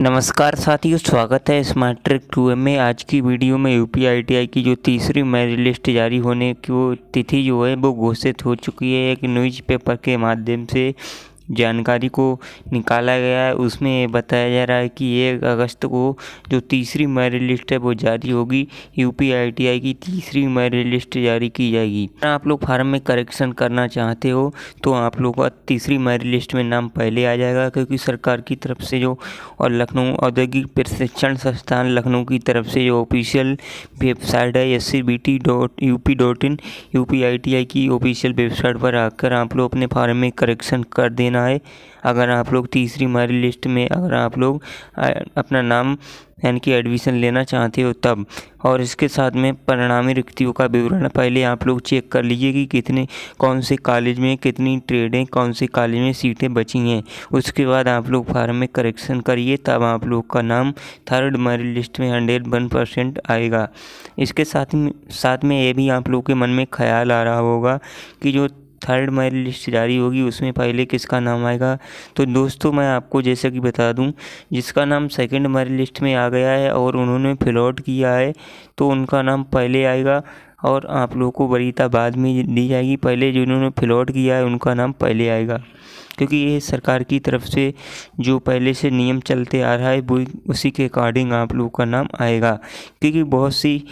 नमस्कार साथियों, स्वागत है स्मार्ट ट्रिक 2 में। आज की वीडियो में यूपी आईटीआई की जो तीसरी मेरिट लिस्ट जारी होने की वो तिथि जो है वो घोषित हो चुकी है। एक न्यूज़ पेपर के माध्यम से जानकारी को निकाला गया है। उसमें ये बताया जा रहा है कि 1 अगस्त को जो तीसरी मेरिट लिस्ट है वो जारी होगी। यूपी आईटीआई की तीसरी मेरिट लिस्ट जारी की जाएगी। अगर आप लोग फार्म में करेक्शन करना चाहते हो तो आप लोग का तीसरी मेरिट लिस्ट में नाम पहले आ जाएगा, क्योंकि सरकार की तरफ से जो और लखनऊ औद्योगिक प्रशिक्षण संस्थान लखनऊ की तरफ से जो ऑफिशियल वेबसाइट है scbt.up.in यूपी आईटीआई की ऑफिशियल वेबसाइट पर आकर आप लोग अपने फार्म में करेक्शन कर देना है। अगर आप लोग तीसरी मेरिट लिस्ट में अगर आप लोग अपना नाम यानी कि एडमिशन लेना चाहते हो तब, और इसके साथ में परिणामी रिक्तियों का विवरण पहले आप लोग चेक कर लीजिए कि कितने कौन से कॉलेज में कितनी ट्रेडें कौन से कॉलेज में सीटें बची हैं। उसके बाद आप लोग फार्म में करेक्शन करिए, तब आप लोग का नाम थर्ड मेरिट लिस्ट में 101% आएगा। इसके साथ में ये भी आप लोग के मन में ख्याल आ रहा होगा कि जो थर्ड मेरिट लिस्ट जारी होगी उसमें पहले किसका नाम आएगा। तो दोस्तों, मैं आपको जैसा कि बता दूं, जिसका नाम सेकंड मेरिट लिस्ट में आ गया है और उन्होंने फिल आउट किया है तो उनका नाम पहले आएगा और आप लोगों को वरीयता बाद में दी जाएगी। पहले जिन्होंने फिल आउट किया है उनका नाम पहले आएगा, क्योंकि ये सरकार की तरफ से जो पहले से नियम चलते आ रहा है वो उसी के अकॉर्डिंग आप लोगों का नाम आएगा। क्योंकि बहुत सी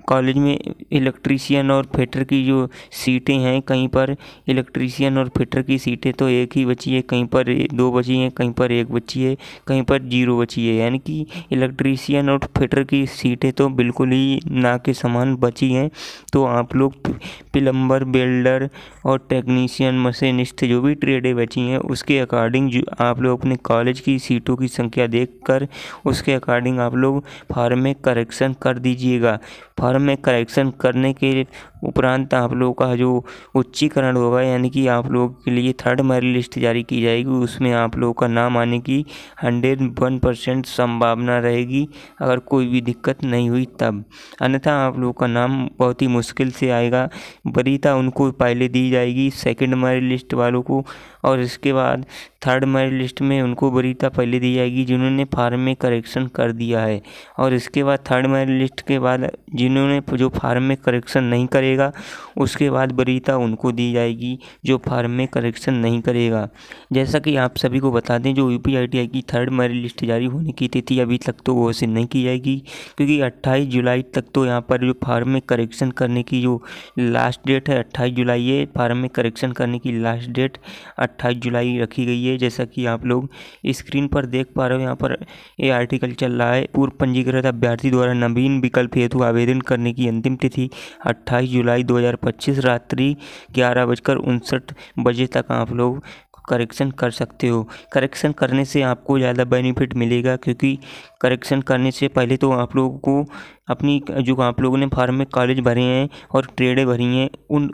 कॉलेज में इलेक्ट्रीशियन और फिटर की जो सीटें हैं, कहीं पर इलेक्ट्रीशियन और फिटर की सीटें तो एक ही बची है, कहीं पर 2 बची हैं, कहीं पर 1 बची है, कहीं पर 0 बची है। यानी कि इलेक्ट्रीशियन और फिटर की सीटें तो बिल्कुल ही ना के समान बची हैं। तो आप लोग प्लम्बर, वेल्डर और टेक्नीशियन, मशीनिस्ट जो भी ट्रेडें बची हैं उसके अकॉर्डिंग जो आप लोग अपने कॉलेज की सीटों की संख्या देखकर उसके अकॉर्डिंग आप लोग फार्म में करेक्शन कर दीजिएगा। फार्म में करेक्शन करने के उपरांत आप लोगों का जो उच्चीकरण होगा, यानी कि आप लोगों के लिए थर्ड मेरिट लिस्ट जारी की जाएगी, उसमें आप लोगों का नाम आने की 101% संभावना रहेगी, अगर कोई भी दिक्कत नहीं हुई तब। अन्यथा आप लोगों का नाम बहुत ही मुश्किल से आएगा। वरीयता उनको पहले दी जाएगी, सेकंड मेरिट लिस्ट वालों को, और इसके बाद थर्ड मेरिट लिस्ट में उनको वरीयता पहले दी जाएगी जिन्होंने फार्म में करेक्शन कर दिया है। और इसके बाद थर्ड मेरिट लिस्ट के बाद जिन्होंने जो फार्म में करेक्शन नहीं करेगा उसके बाद वरीयता उनको दी जाएगी जो फार्म में करेक्शन नहीं करेगा। जैसा कि आप सभी को बता दें, जो यूपी आईटीआई की थर्ड मेरिट लिस्ट जारी होने की तिथि अभी तक तो घोषित नहीं की जाएगी, क्योंकि 28 जुलाई तक तो यहाँ पर जो फार्म में करेक्शन करने की जो लास्ट डेट है 28 जुलाई है। फार्म में करेक्शन करने की लास्ट डेट 28 जुलाई रखी गई है। जैसा कि आप लोग स्क्रीन पर देख पा रहे हो, यहाँ पर ये आर्टिकल चल रहा है। पूर्व पंजीकृत अभ्यर्थी द्वारा नवीन विकल्प हेतु आवेदन करने की अंतिम तिथि 28 जुलाई 2025 रात्रि 11:59 तक आप लोग करेक्शन कर सकते हो। करेक्शन करने से आपको ज़्यादा बेनिफिट मिलेगा, क्योंकि करेक्शन करने से पहले तो आप लोगों को अपनी जो आप लोगों ने फार्म में कॉलेज भरे हैं और ट्रेडें भरी हैं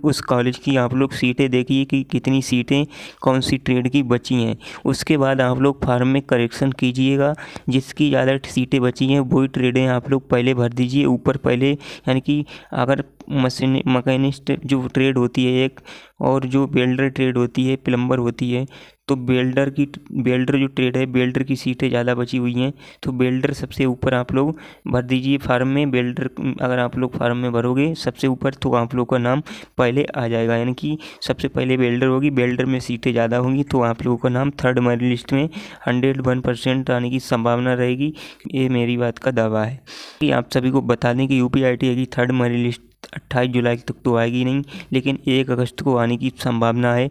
उस कॉलेज की आप लोग सीटें देखिए कि कितनी सीटें कौन सी ट्रेड की बची हैं। उसके बाद आप लोग फार्म में करेक्शन कीजिएगा, जिसकी ज़्यादा सीटें बची हैं वही ट्रेडें आप लोग पहले भर दीजिए ऊपर पहले। यानी कि अगर मैकेनिस्ट जो ट्रेड होती है एक, और जो वेल्डर ट्रेड होती है, प्लम्बर होती है, तो वेल्डर जो ट्रेड है, वेल्डर की सीटें ज़्यादा बची हुई हैं तो वेल्डर सबसे ऊपर आप लोग भर दीजिए फार्म में। वेल्डर अगर आप लोग फार्म में भरोगे सबसे ऊपर तो आप लोग का नाम पहले आ जाएगा, यानी कि सबसे पहले वेल्डर होगी, वेल्डर में सीटें ज़्यादा होंगी तो आप लोगों का नाम थर्ड मेरिट लिस्ट में 101% आने की संभावना रहेगी। ये मेरी बात का दावा है। कि आप सभी को बता दें कि यूपी आईटीआई की थर्ड मेरिट लिस्ट 28 जुलाई तक तो आएगी नहीं, लेकिन 1 अगस्त को आने की संभावना है।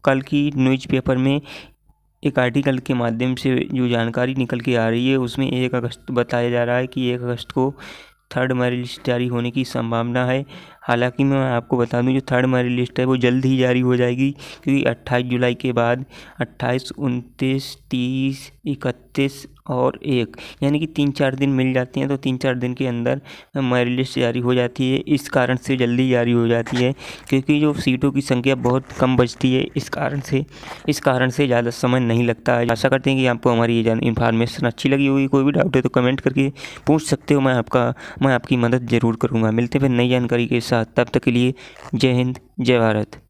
कल की न्यूज़ पेपर में एक आर्टिकल के माध्यम से जो जानकारी निकल के आ रही है उसमें 1 अगस्त बताया जा रहा है कि 1 अगस्त को थर्ड मेरिट लिस्ट जारी होने की संभावना है। हालांकि मैं आपको बता दूं जो थर्ड मेरिट लिस्ट है वो जल्द ही जारी हो जाएगी, क्योंकि 28 जुलाई के बाद 28, 29, 30, 31 और 1 यानी कि 3-4 दिन मिल जाते हैं, तो 3-4 दिन के अंदर मेरिट लिस्ट जारी हो जाती है। इस कारण से जल्दी जारी हो जाती है, क्योंकि जो सीटों की संख्या बहुत कम बचती है, इस कारण से ज़्यादा समय नहीं लगता है। आशा करते हैं कि आपको हमारी ये इन्फॉर्मेशन अच्छी लगी होगी। कोई भी डाउट है तो कमेंट करके पूछ सकते हो, मैं आपकी मदद ज़रूर करूँगा। मिलते हैं फिर नई जानकारी के साथ, तब तक के लिए जय हिंद, जय भारत।